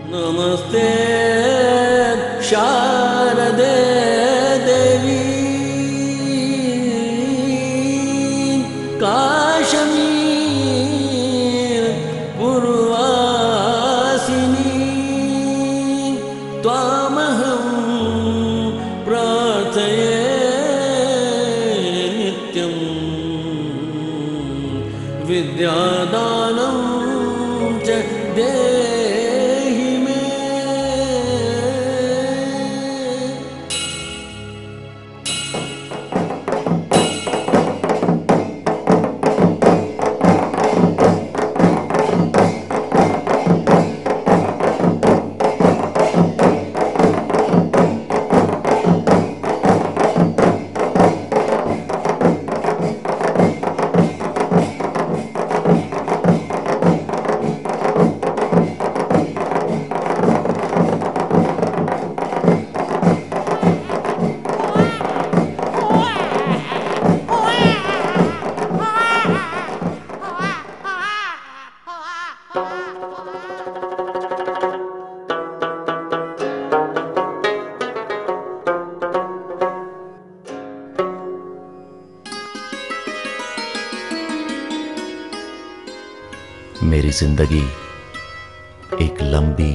नमस्ते शारदे देवी काश्मीर पूर्वासिनी त्वामहं प्रार्थये नित्यं विद्यादानं च देहि मे। मेरी जिंदगी एक लंबी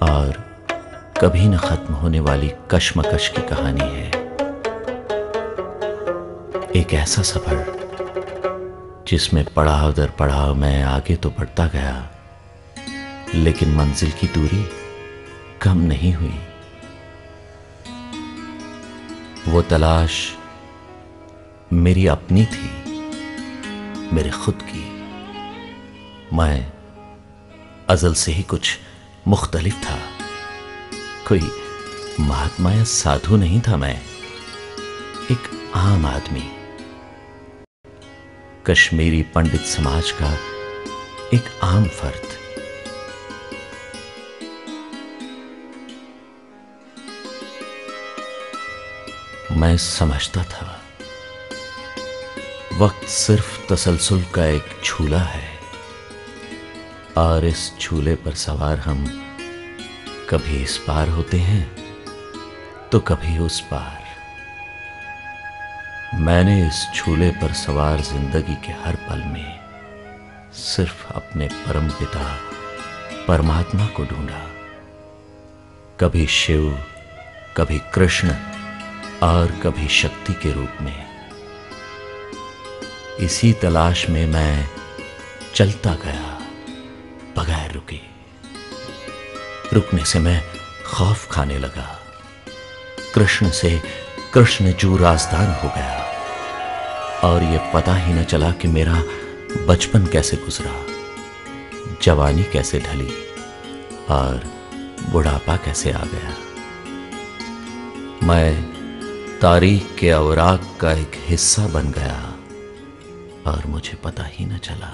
और कभी न खत्म होने वाली कश्मकश की कहानी है। एक ऐसा सफर जिसमें पड़ाव दर पड़ाव मैं आगे तो बढ़ता गया, लेकिन मंजिल की दूरी कम नहीं हुई। वो तलाश मेरी अपनी थी, मेरे खुद की। मैं अज़ल से ही कुछ मुख्तलिफ था। कोई महात्मा या साधु नहीं था, मैं एक आम आदमी, कश्मीरी पंडित समाज का एक आम फर्द। मैं समझता था वक्त सिर्फ तसलसल का एक झूला है, और इस झूले पर सवार हम कभी इस पार होते हैं तो कभी उस पार। मैंने इस झूले पर सवार जिंदगी के हर पल में सिर्फ अपने परम पिता परमात्मा को ढूंढा। कभी शिव, कभी कृष्ण और कभी शक्ति के रूप में। इसी तलाश में मैं चलता गया बगैर रुके। रुकने से मैं खौफ खाने लगा। कृष्ण से कृष्ण जू राजदान हो गया, और ये पता ही न चला कि मेरा बचपन कैसे गुजरा, जवानी कैसे ढली और बुढ़ापा कैसे आ गया। मैं तारीख के अवराक का एक हिस्सा बन गया और मुझे पता ही न चला।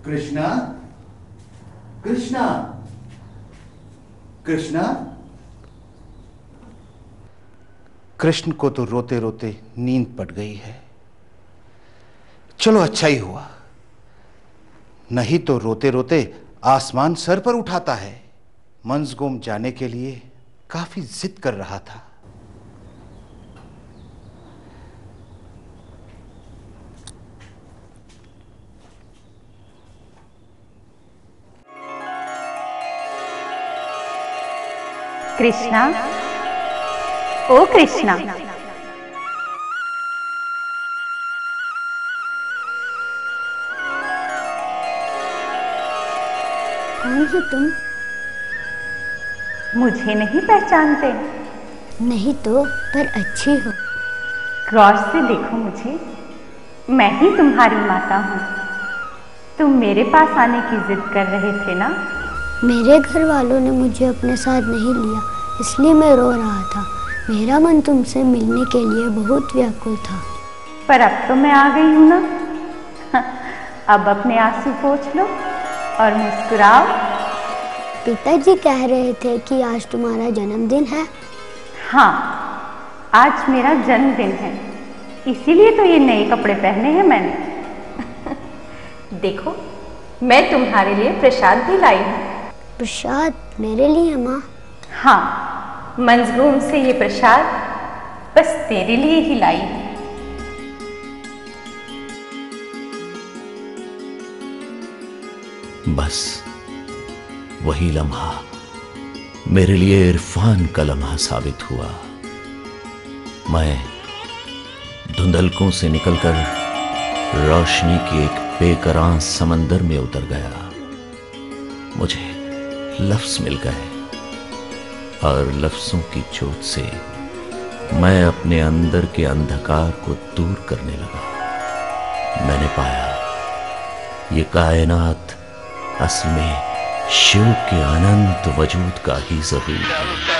कृष्णा, कृष्णा, कृष्णा। कृष्ण को तो रोते रोते नींद पड़ गई है। चलो अच्छा ही हुआ, नहीं तो रोते रोते आसमान सर पर उठाता है। मंजगुम जाने के लिए काफी जिद कर रहा था। कृष्णा, ओ कृष्णा, कौन हो तुम? मुझे नहीं पहचानते? नहीं तो, पर अच्छी हो। गौर से देखो मुझे, मैं ही तुम्हारी माता हूँ। तुम मेरे पास आने की जिद कर रहे थे ना? मेरे घर वालों ने मुझे अपने साथ नहीं लिया, इसलिए मैं रो रहा था। मेरा मन तुमसे मिलने के लिए बहुत व्याकुल था। पर अब तो मैं आ गई हूं ना। अब अपने आंसू पोंछ लो और मुस्कुराओ। पिताजी कह रहे थे कि आज तुम्हारा जन्मदिन है। हाँ, आज मेरा जन्मदिन है, इसीलिए तो ये नए कपड़े पहने हैं मैंने। देखो, मैं तुम्हारे लिए प्रसाद भी लाई हूँ। प्रसाद मेरे लिए माँ? हाँ, मंजगूम से ये प्रसाद बस तेरे लिए ही लाई हूँ। बस वही लम्हा मेरे लिए इरफान का लम्हा साबित हुआ। मैं धुंधलकों से निकलकर रोशनी की एक बेकरां समंदर में उतर गया। मुझे लफ्ज मिल गए और लफ्जों की चोट से मैं अपने अंदर के अंधकार को दूर करने लगा। मैंने पाया ये कायनात असल में शिव के अनंत वजूद का ही ज़हूर है।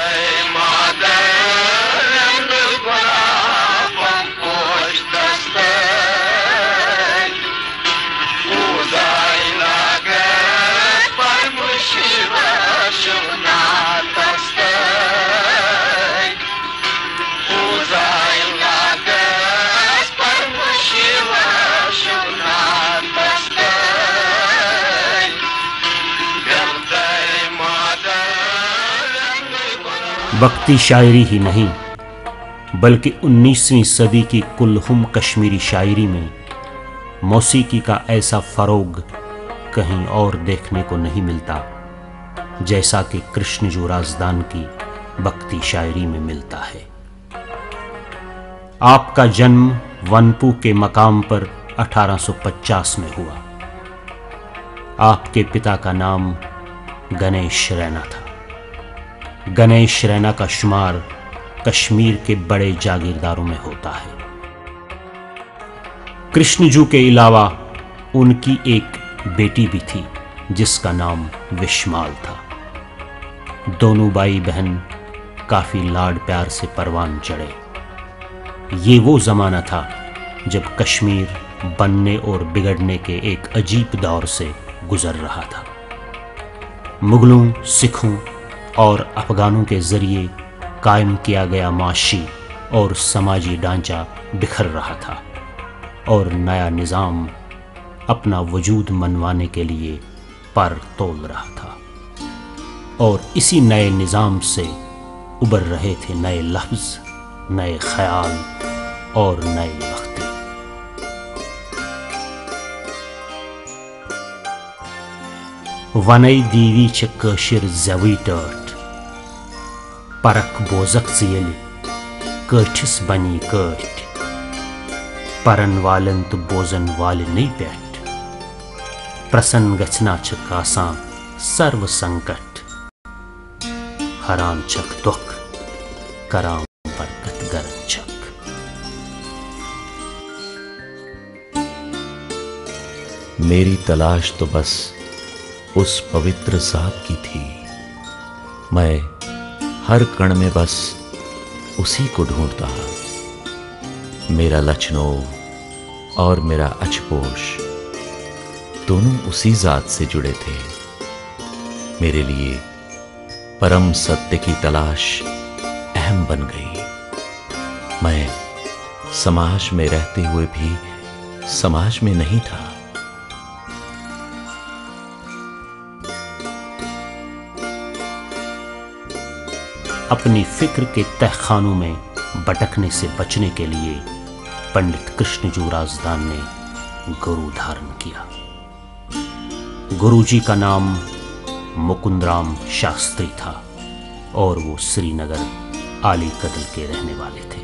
भक्ति शायरी ही नहीं बल्कि 19वीं सदी की कुल्हुम कश्मीरी शायरी में मौसीकी का ऐसा फरोग कहीं और देखने को नहीं मिलता जैसा कि कृष्ण जो राजदान की भक्ति शायरी में मिलता है। आपका जन्म वनपू के मकाम पर 1850 में हुआ। आपके पिता का नाम गणेश रैना था। गणेश रैना का शुमार कश्मीर के बड़े जागीरदारों में होता है। कृष्णजू के अलावा उनकी एक बेटी भी थी जिसका नाम विश्माल था। दोनों भाई बहन काफी लाड प्यार से परवान चढ़े। ये वो जमाना था जब कश्मीर बनने और बिगड़ने के एक अजीब दौर से गुजर रहा था। मुगलों, सिखों और अफगानों के जरिए कायम किया गया माशी और समाजी ढांचा बिखर रहा था और नया निज़ाम अपना वजूद मनवाने के लिए पर तोल रहा था। और इसी नए निज़ाम से उभर रहे थे नए लफ्ज़, नए ख्याल और नए वक्ती। वनई दीवी च कशिर जवी टर्ट परक बोजक जेल कठिस बनी कट परन वालन तो बोजन वाले नहीं बैठ प्रसन्न गचना च कासा सर्व संकट हराम चक दुख कराम बरकत गरम चक। मेरी तलाश तो बस उस पवित्र ज़ात की थी। मैं हर कण में बस उसी को ढूंढता। मेरा लचनो और मेरा अचपोश दोनों उसी ज़ात से जुड़े थे। मेरे लिए परम सत्य की तलाश अहम बन गई। मैं समाज में रहते हुए भी समाज में नहीं था। अपनी फिक्र के तहखानों में भटकने से बचने के लिए पंडित कृष्णजू राजदान ने गुरु धारण किया। गुरुजी का नाम मुकुंदराम शास्त्री था और वो श्रीनगर आली कदल के रहने वाले थे।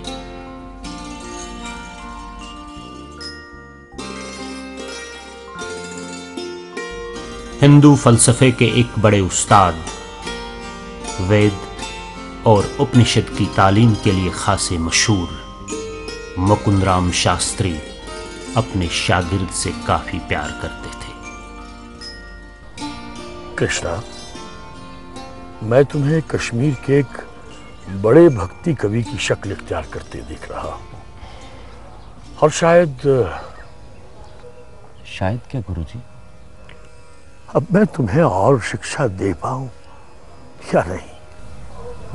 हिंदू फलसफे के एक बड़े उस्ताद, वेद और उपनिषद की तालीम के लिए खासे मशहूर मुकुंदराम शास्त्री अपने शागिर्द से काफी प्यार करते थे। कृष्णा, मैं तुम्हें कश्मीर के एक बड़े भक्ति कवि की शक्ल इख्तियार करते दिख रहा हूं, और शायद क्या गुरुजी? अब मैं तुम्हें और शिक्षा दे पाऊं या नहीं?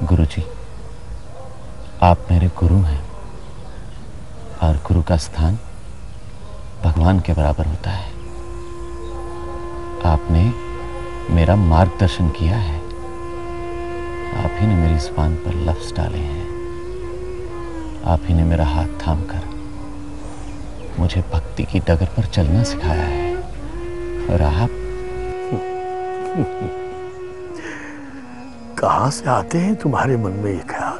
गुरुजी, आप मेरे गुरु हैं और गुरु का स्थान भगवान के बराबर होता है। आपने मेरा मार्गदर्शन किया है, आप ही ने मेरी जुबान पर लफ्ज डाले हैं, आप ही ने मेरा हाथ थामकर मुझे भक्ति की डगर पर चलना सिखाया है। और आप कहां से आते हैं तुम्हारे मन में ये ख्याल?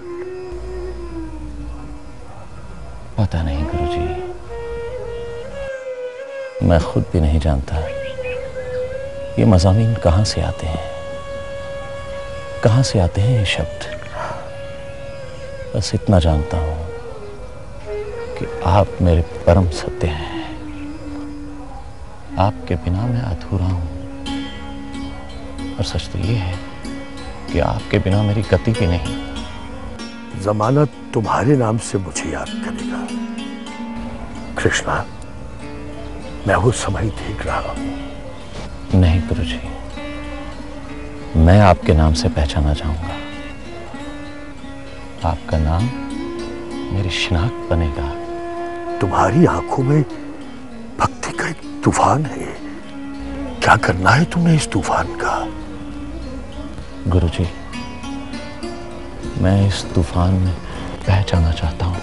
पता नहीं गुरुजी, मैं खुद भी नहीं जानता ये मज़ामीन कहां से आते हैं, कहां से आते हैं ये शब्द। बस इतना जानता हूं कि आप मेरे परम सत्य हैं, आपके बिना मैं अधूरा हूं, और सच तो ये है कि आपके बिना मेरी गति भी नहीं। जमाना तुम्हारे नाम से मुझे याद करेगा कृष्णा, मैं वो समय देख रहा हूं। नहीं गुरुजी, मैं आपके नाम से पहचाना चाहूंगा, आपका नाम मेरी शिनाख्त बनेगा। तुम्हारी आंखों में भक्ति का एक तूफान है, क्या करना है तुम्हें इस तूफान का? गुरुजी, मैं इस तूफान में बह जाना चाहता हूं,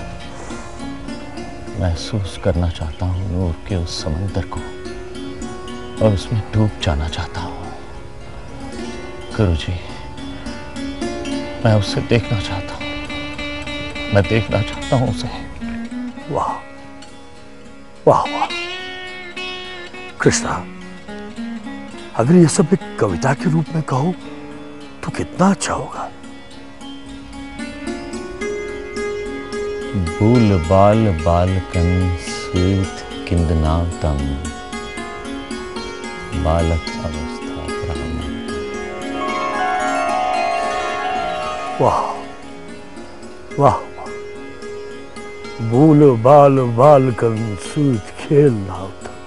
महसूस करना चाहता हूं नूर के उस समंदर को, और उसमें डूब जाना चाहता हूं। गुरुजी, मैं उसे देखना चाहता हूं, मैं देखना चाहता हूं उसे। वाह वाह वाह कृष्णा, अगर ये सब एक कविता के रूप में कहो तो कितना अच्छा होगा। बूल बाल बालकन स्वीत किंदनावतम बालक अवस्था ब्राह्मण। वाह वाह वाह, बूल बाल बालकन स्वीत खेल नावतम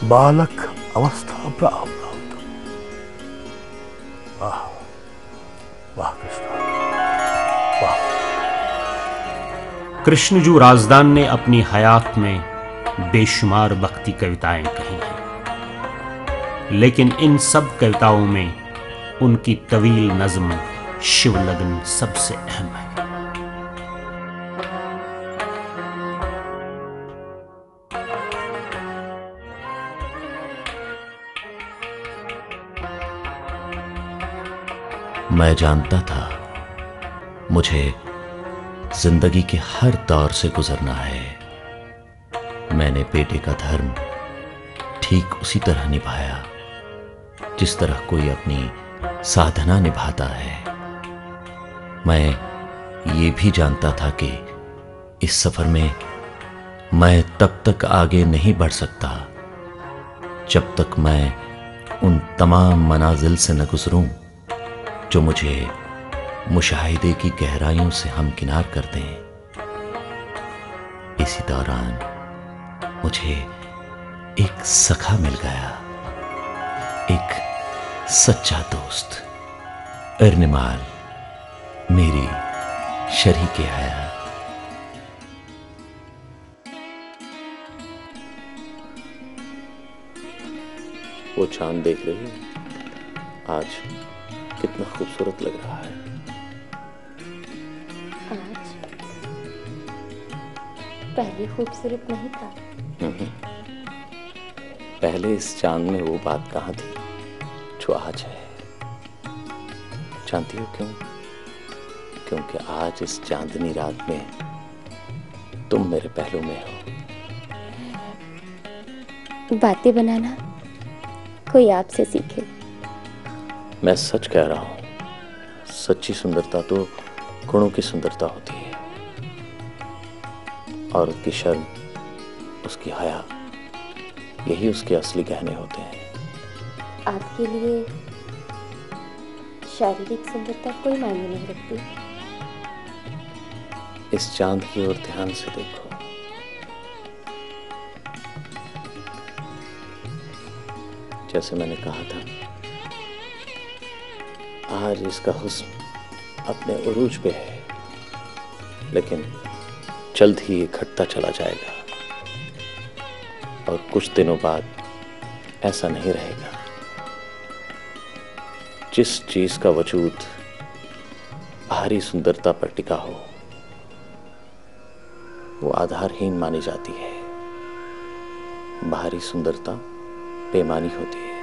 बालक अवस्था ब्राह्मण। वाह वाह कृष्णा, वाह। कृष्णजू राजदान ने अपनी हयात में बेशुमार भक्ति कविताएं कही हैं, लेकिन इन सब कविताओं में उनकी तवील नज्म शिवलग्न सबसे अहम है। मैं जानता था मुझे जिंदगी के हर दौर से गुजरना है। मैंने बेटे का धर्म ठीक उसी तरह निभाया जिस तरह कोई अपनी साधना निभाता है। मैं ये भी जानता था कि इस सफर में मैं तब तक आगे नहीं बढ़ सकता जब तक मैं उन तमाम मनाजिल से न गुजरूं जो मुझे मुशाहिदे की गहराइयों से हमकिनार कर दें। इसी दौरान मुझे एक सखा मिल गया, एक सच्चा दोस्त, इरनिमाल, मेरी शरीके हयात। वो चांद देख रही है, आज कितना खूबसूरत लग रहा है। आज पहले खूबसूरत नहीं था। पहले इस चांद में वो बात कहाँ थी जो आज है। जानती हो क्यों? क्योंकि आज इस चांदनी रात में तुम मेरे पहलू में हो। बातें बनाना कोई आपसे सीखे। मैं सच कह रहा हूं, सच्ची सुंदरता तो गुणों की सुंदरता होती है। औरत की शर्म, उसकी हया, यही उसके असली गहने होते हैं। आपके लिए शारीरिक सुंदरता कोई मायने नहीं रखती। इस चांद की ओर ध्यान से देखो। जैसे मैंने कहा था, आज इसका हुस्न अपने उरूज पे है, लेकिन जल्द ही ये घटता चला जाएगा और कुछ दिनों बाद ऐसा नहीं रहेगा। जिस चीज का वजूद बाहरी सुंदरता पर टिका हो वो आधारहीन मानी जाती है। बाहरी सुंदरता बेमानी होती है।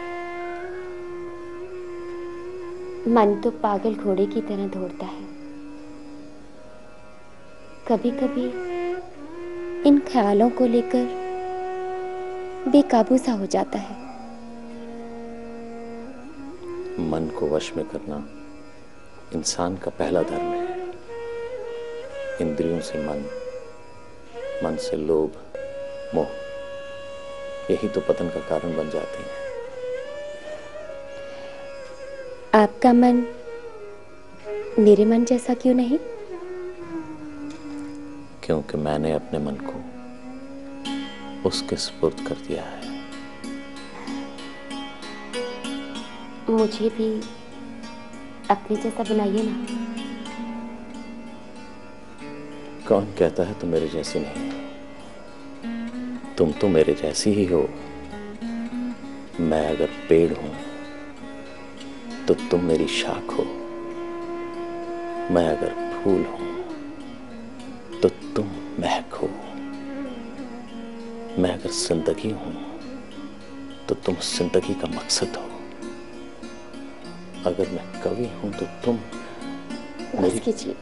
मन तो पागल घोड़े की तरह दौड़ता है। कभी कभी इन ख्यालों को लेकर बेकाबू सा हो जाता है। मन को वश में करना इंसान का पहला धर्म है। इंद्रियों से मन, मन से लोभ, मोह, यही तो पतन का कारण बन जाते हैं। आपका मन मेरे मन जैसा क्यों नहीं? क्योंकि मैंने अपने मन को उसके सुपुर्द कर दिया है। मुझे भी अपने जैसा बनाइए ना। कौन कहता है तुम मेरे जैसी नहीं? तुम तो मेरे जैसी ही हो। मैं अगर पेड़ हूं तो तुम मेरी शाख हो। मैं अगर फूल हूं तो तुम महक हो। मैं अगर जिंदगी हूं तो तुम जिंदगी का मकसद हो। अगर मैं कवि हूं तो तुम बस कीजिए,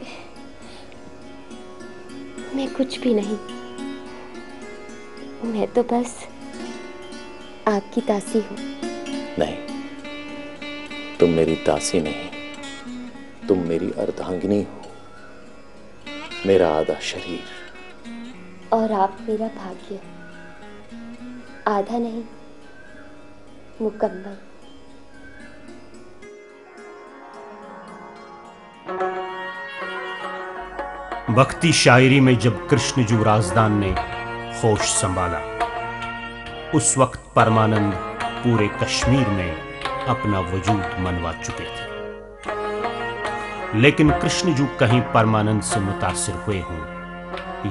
मैं कुछ भी नहीं। मैं तो बस आपकी दासी हूं। नहीं, तुम मेरी दासी नहीं, तुम मेरी अर्धांगिनी हो, मेरा आधा शरीर। और आप मेरा भाग्य, आधा नहीं, मुकम्मल। भक्ति शायरी में जब कृष्णजू राजदान ने होश संभाला, उस वक्त परमानंद पूरे कश्मीर में अपना वजूद मनवा चुके थे। लेकिन कृष्णजू कहीं परमानंद से मुतासिर हुए हों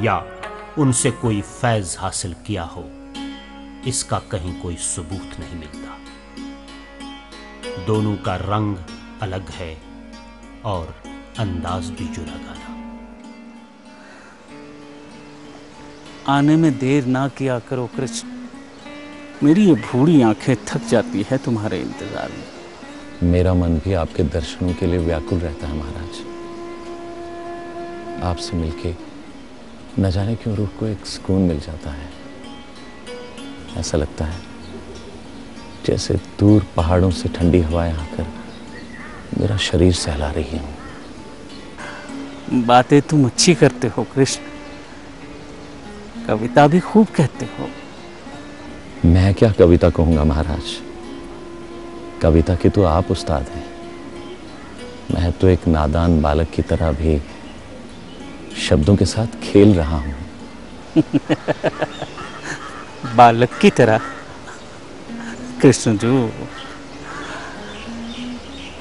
या उनसे कोई फैज हासिल किया हो, इसका कहीं कोई सबूत नहीं मिलता। दोनों का रंग अलग है और अंदाज भी जुदा गाना। आने में देर ना किया करो कृष्ण, मेरी ये भूरी आंखें थक जाती है तुम्हारे इंतजार में। मेरा मन भी आपके दर्शनों के लिए व्याकुल रहता है महाराज। आपसे मिलके न जाने क्यों रूह को एक सुकून मिल जाता है। ऐसा लगता है जैसे दूर पहाड़ों से ठंडी हवाएं आकर मेरा शरीर सहला रही हूं। बातें तुम अच्छी करते हो कृष्ण, कविता भी खूब कहते हो। मैं क्या कविता कहूंगा महाराज, कविता के तो आप उस्ताद हैं। मैं तो एक नादान बालक की तरह भी शब्दों के साथ खेल रहा हूं। बालक की तरह कृष्ण जो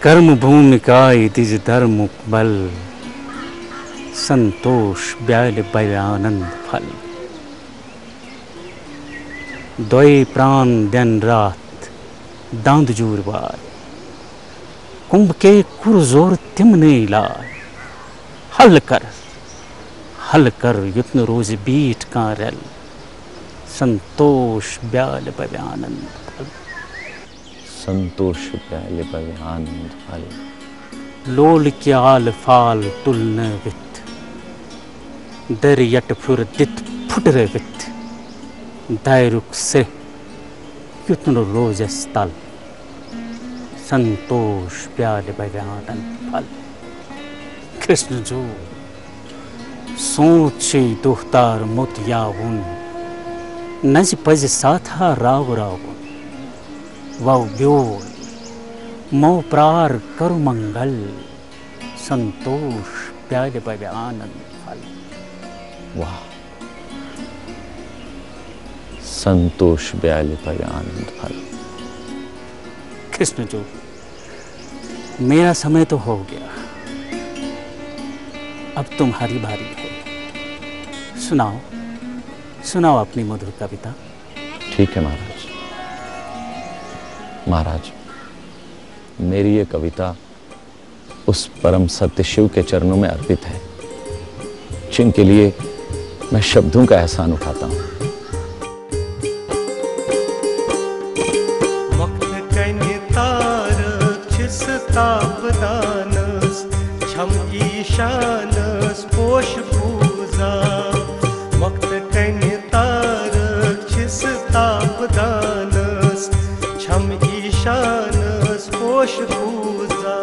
कर्म भूमि का दिज धर्म बल, संतोष ब्याल आनंद फल। दोई प्राण दिन रात दांद जूरवार, कुंभ के कुरजोर तिमने लाय। हल कर युत्न रोज बीट का रल, संतोष ब्याल आनंद फल। संतोष ब्याल आनंद फल। लोल क्याल फाल तुलन वित, दर यट फुर दित फुटर वित। दायरुक से युत्न रोज स्थल, संतोष ब्याल आनंद फल। कृष्ण जो सोचे दोहतार मोतियावन, नज पज साथा राव रावन। वाव ब्योल मोह प्रार करु मंगल, संतोष प्यारे पर आनंद फल। वाह, संतोष ब्याले पर आनंद फल। कृष्ण जो, मेरा समय तो हो गया, अब तुम्हारी बारी है। सुनाओ सुनाओ अपनी मधुर कविता। ठीक है महाराज। महाराज, मेरी ये कविता उस परम सत्य शिव के चरणों में अर्पित है, जिनके लिए मैं शब्दों का एहसान उठाता हूं। तापदानस छम ईशानस पोष पूजा, मक्त कन्य तारक छिस तापदानस छम ईशानस पोष पूजा।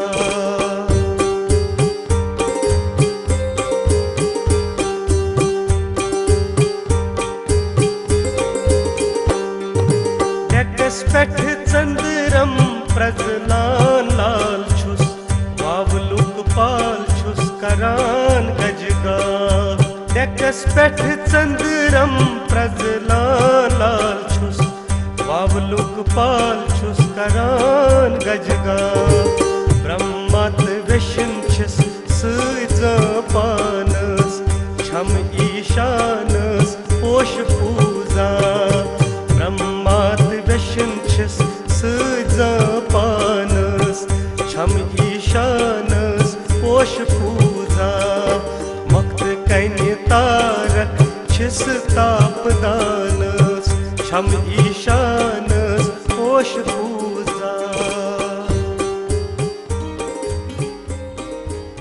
डेकस पेठ चंद्रम प्रजलान लाल छुस, वावलुक पाल छुस करान गजगा। डेकस पेठ चंद्रम प्रजलान लाल छुस, वावलुक पाल छुस करान गजगा। ब्रह्मत विष्णु छिस सज पानस छम ईशानस पोष पूजा। ब्रह्मत विष्णु छिस सज पानस छम ईशानस पोष पूजा। मक्त कन्य तारक छिस तापदानस छम ईशानस पोष पूजा।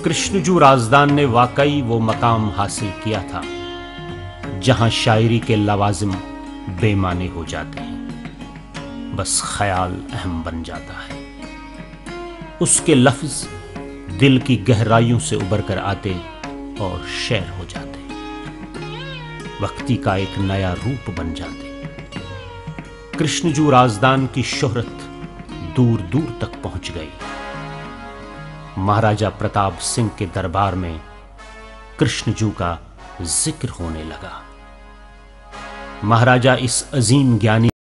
कृष्णजू राजदान ने वाकई वो मकाम हासिल किया था जहां शायरी के लवाजिम बेमाने हो जाते हैं, बस ख्याल अहम बन जाता है। उसके लफ्ज दिल की गहराइयों से उबर कर आते और शेर हो जाते, वक्ती का एक नया रूप बन जाते। कृष्णजू राजदान की शोहरत दूर दूर तक पहुंच गई। महाराजा प्रताप सिंह के दरबार में कृष्णजू का जिक्र होने लगा। महाराजा इस अजीम ज्ञानी